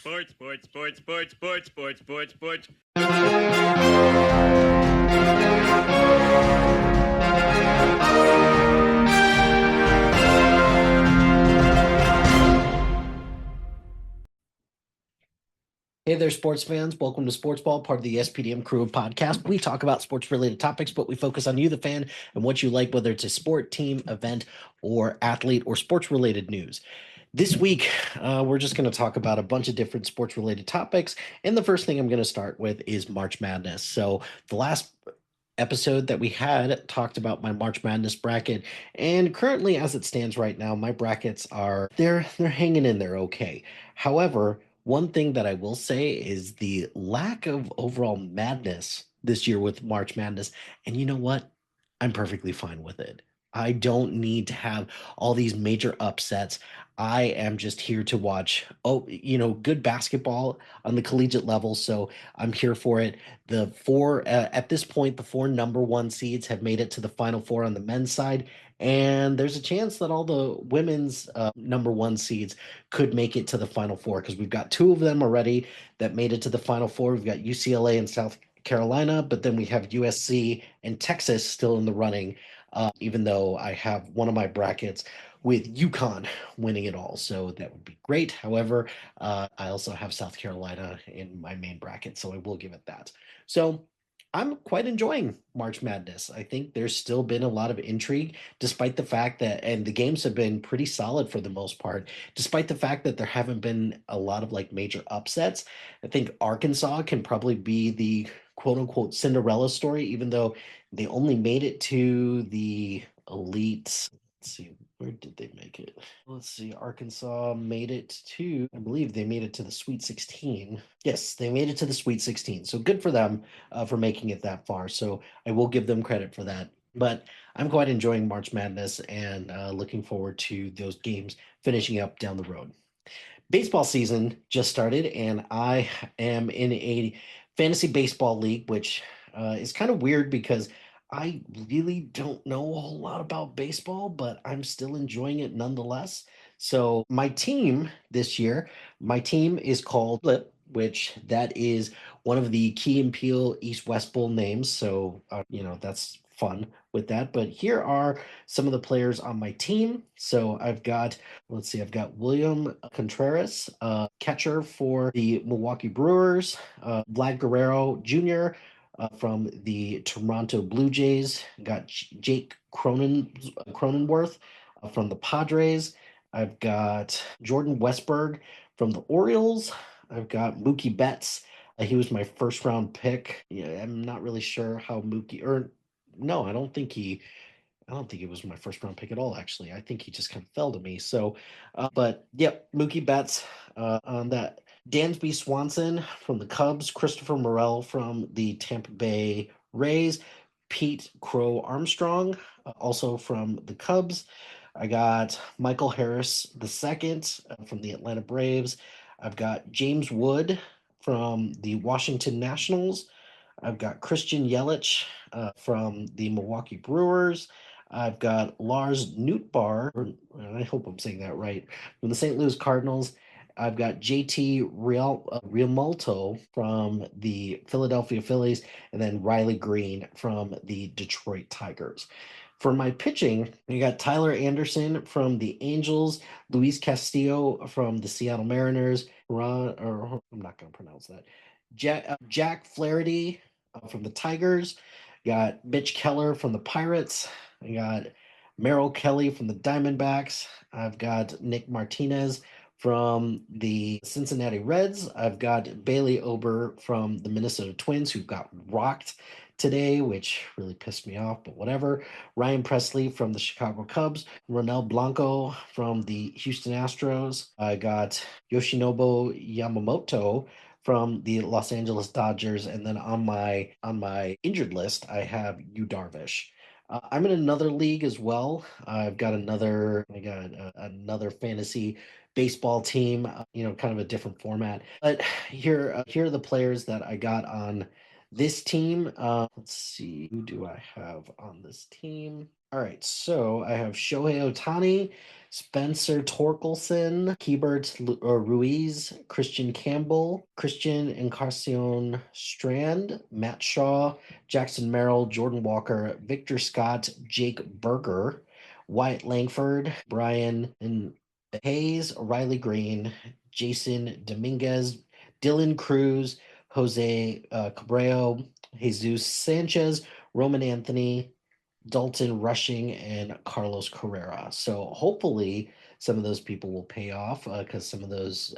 Sports, sports, sports, sports, sports, sports, sports, sports. Hey there, sports fans. Welcome to Sportsball, part of the SPDM Crew podcast. We talk about sports-related topics, but we focus on you, the fan, and what you like, whether it's a sport, team, event, or athlete, or sports-related news. This week, we're just going to talk about a bunch of different sports-related topics, and the first thing I'm going to start with is March Madness. So the last episode that we had talked about my March Madness bracket, and currently, as it stands right now, my brackets are they're hanging in there okay. However, one thing that I will say is the lack of overall madness this year with March Madness. And you know what? I'm perfectly fine with it. I don't need to have all these major upsets. I am just here to watch, good basketball on the collegiate level. So I'm here for it. At this point, the four number one seeds have made it to the final four on the men's side. And there's a chance that all the women's number one seeds could make it to the final four because we've got two of them already that made it to the final four. We've got UCLA and South Carolina, but then we have USC and Texas still in the running, even though I have one of my brackets with UConn winning it all. So that would be great. However, I also have South Carolina in my main bracket, so I will give it that. So I'm quite enjoying March Madness. I think there's still been a lot of intrigue, despite the fact that, and the games have been pretty solid for the most part, despite the fact that there haven't been a lot of like major upsets. I think Arkansas can probably be the quote unquote Cinderella story, even though they only made it to the elite. Let's see, where did they make it? Let's see, Arkansas made it to, I believe they made it to the Sweet 16. Yes, they made it to the Sweet 16. So good for them for making it that far. So I will give them credit for that. But I'm quite enjoying March Madness and looking forward to those games finishing up down the road. Baseball season just started, and I am in a fantasy baseball league, which is kind of weird because I really don't know a whole lot about baseball, but I'm still enjoying it nonetheless. So my team this year, my team is called Flip, which that is one of the Key and Peele East West Bowl names. So that's fun with that. But here are some of the players on my team. So I've got William Contreras, catcher for the Milwaukee Brewers, Vlad Guerrero Jr. From the Toronto Blue Jays, got Jake Cronenworth from the Padres. I've got Jordan Westberg from the Orioles. I've got Mookie Betts. He was my first round pick. Yeah, I'm not really sure how Mookie, or no, I don't think it was my first round pick at all, actually. I think he just kind of fell to me. So, but yep, Mookie Betts on that. Dansby Swanson from the Cubs, Christopher Morel from the Tampa Bay Rays, Pete Crow Armstrong, also from the Cubs. I got Michael Harris the second from the Atlanta Braves. I've got James Wood from the Washington Nationals. I've got Christian Yelich from the Milwaukee Brewers. I've got Lars Nootbaar, and I hope I'm saying that right, from the St. Louis Cardinals. I've got JT Realmuto from the Philadelphia Phillies, and then Riley Green from the Detroit Tigers. For my pitching, we got Tyler Anderson from the Angels, Luis Castillo from the Seattle Mariners, I'm not going to pronounce that, Jack Flaherty from the Tigers, got Mitch Keller from the Pirates, I got Merrill Kelly from the Diamondbacks. I've got Nick Martinez from the Cincinnati Reds. I've got Bailey Ober from the Minnesota Twins, who got rocked today, which really pissed me off, but whatever. Ryan Presley from the Chicago Cubs. Ronel Blanco from the Houston Astros. I got Yoshinobu Yamamoto from the Los Angeles Dodgers, and then on my injured list, I have Yu Darvish. I'm in another league as well. I got another fantasy baseball team, kind of a different format. But here are the players that I got on this team. Let's see, who do I have on this team? All right, so I have Shohei Ohtani, Spencer Torkelson, Ruiz, Christian Campbell, Christian Encarnacion Strand, Matt Shaw, Jackson Merrill, Jordan Walker, Victor Scott, Jake Berger, Wyatt Langford, Brian and Hayes, Riley Green, Jason Dominguez, Dylan Cruz, Jose Cabrero, Jesus Sanchez, Roman Anthony, Dalton Rushing, and Carlos Carrera. So hopefully some of those people will pay off because some of those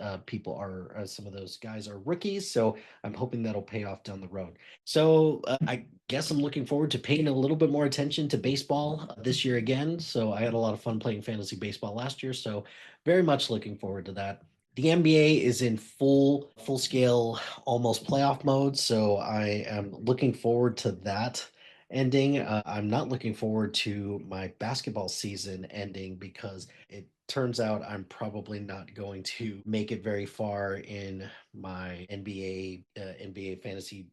some of those guys are rookies. So I'm hoping that'll pay off down the road. So I guess I'm looking forward to paying a little bit more attention to baseball this year again. So I had a lot of fun playing fantasy baseball last year. So very much looking forward to that. The NBA is in full scale, almost playoff mode. So I am looking forward to that ending. I'm not looking forward to my basketball season ending because it turns out I'm probably not going to make it very far in my NBA fantasy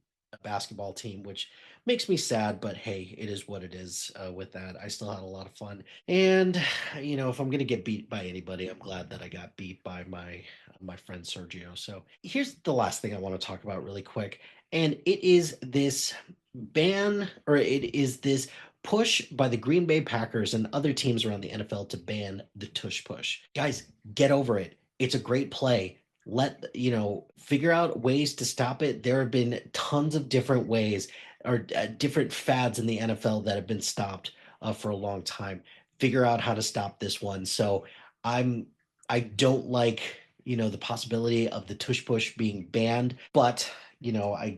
basketball team, which makes me sad, but hey, it is what it is with that. I still had a lot of fun. And if I'm going to get beat by anybody, I'm glad that I got beat by my friend Sergio. So here's the last thing I want to talk about really quick. And it is this it is this push by the Green Bay Packers and other teams around the NFL to ban the tush push. Guys, get over it. It's a great play. Figure out ways to stop it. There have been tons of different ways or different fads in the NFL that have been stopped for a long time. Figure out how to stop this one. So I don't like the possibility of the tush push being banned, but I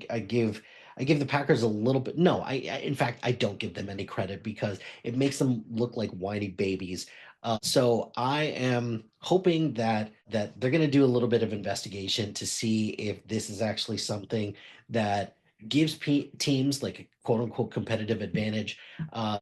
give the Packers a little bit. No, in fact I don't give them any credit because it makes them look like whiny babies. So I am hoping that they're going to do a little bit of investigation to see if this is actually something that gives teams like a quote unquote competitive advantage.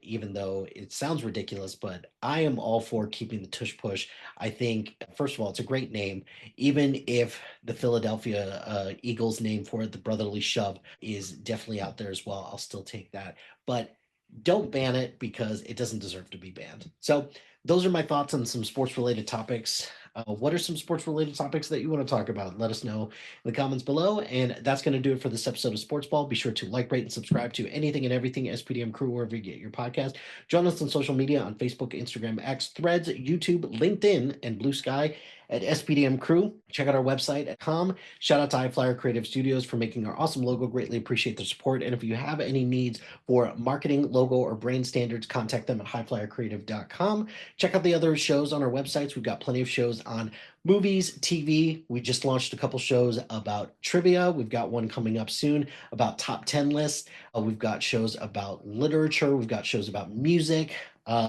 Even though it sounds ridiculous, but I am all for keeping the tush push. I think first of all, it's a great name. Even if the Philadelphia Eagles name for it, the brotherly shove, is definitely out there as well, I'll still take that. But don't ban it because it doesn't deserve to be banned. So those are my thoughts on some sports related topics. What are some sports related topics that you want to talk about? Let us know in the comments below. And that's going to do it for this episode of Sportsball. Be sure to like, rate, and subscribe to anything and everything SPDM Crew wherever you get your podcast. Join us on social media on Facebook, Instagram, X, Threads, YouTube, LinkedIn, and Blue Sky at SPDM Crew. Check out our website at com. Shout out to iFlyer Creative Studios for making our awesome logo. Greatly appreciate the support. And if you have any needs for marketing, logo, or brand standards, contact them at highflyercreative.com. Check out the other shows on our websites. We've got plenty of shows on movies, TV. We just launched a couple shows about trivia. We've got one coming up soon about top 10 lists. We've got shows about literature. We've got shows about music.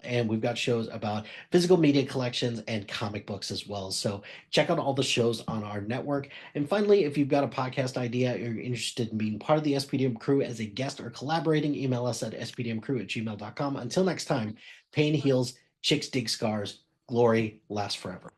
And we've got shows about physical media collections and comic books as well. So check out all the shows on our network. And finally, if you've got a podcast idea or you're interested in being part of the SPDM Crew as a guest or collaborating, email us at spdmcrew@gmail.com. Until next time, pain heals, chicks dig scars, glory lasts forever.